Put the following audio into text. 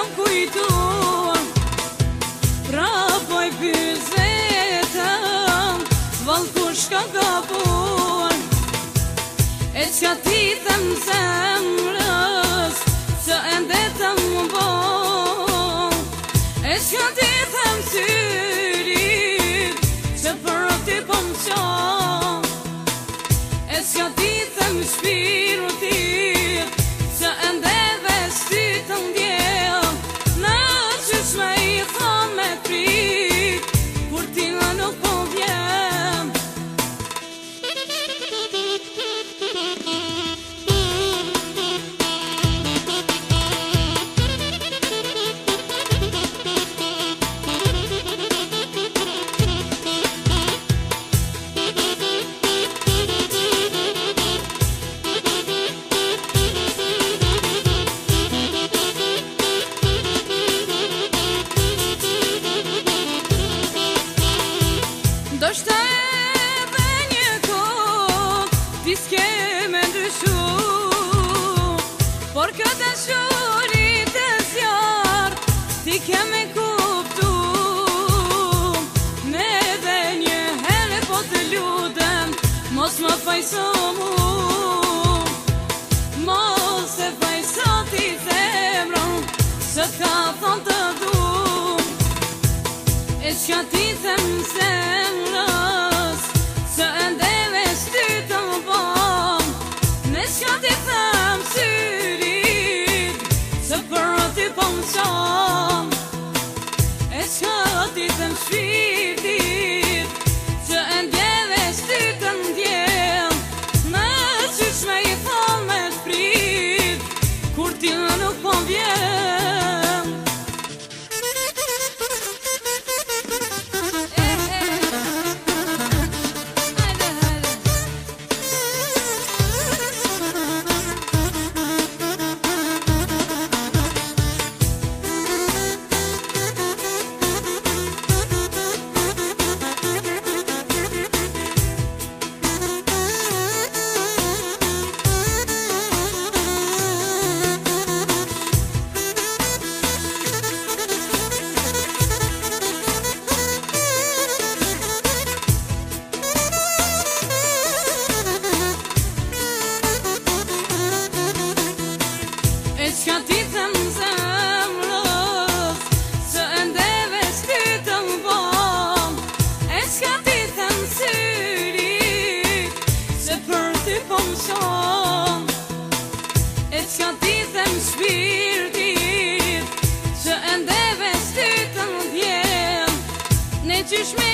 kam kujtuar, pra poj pyzetëm, val kush ka gabuar. E qa ti them zemrës, që ende të më bon. E qa ti them syrit, që për ti po më qon. E qa ti them shpirutit, që ende vesti të ndjel. Në qyshme i thon me prit, kur ti në nuk po vjen. Do shta edhe një kohë, ti s'ke me ndryshu, por këtë dashurit e zjarë, ti ke me kuptu. Ne edhe një herë po të lutem, mos më fajso mu, mos e fajso ti zemrën, që t'ka thonë të du. E qka ti them zemrës, që ende vesti të më bon. Ne qka ti them syrit, që për ti po më qon. E qka ti them shpirtit, që ende vesti të ndjen. Në qyshme i thon me t'prit, kur ti nuk po vjen. E qka ti them zemrës, që ende vesti të më bon. E qka ti them syrit, që për ti po më qon. E qka ti them shpirtit, që ende vesti të më djen. Ne qysh me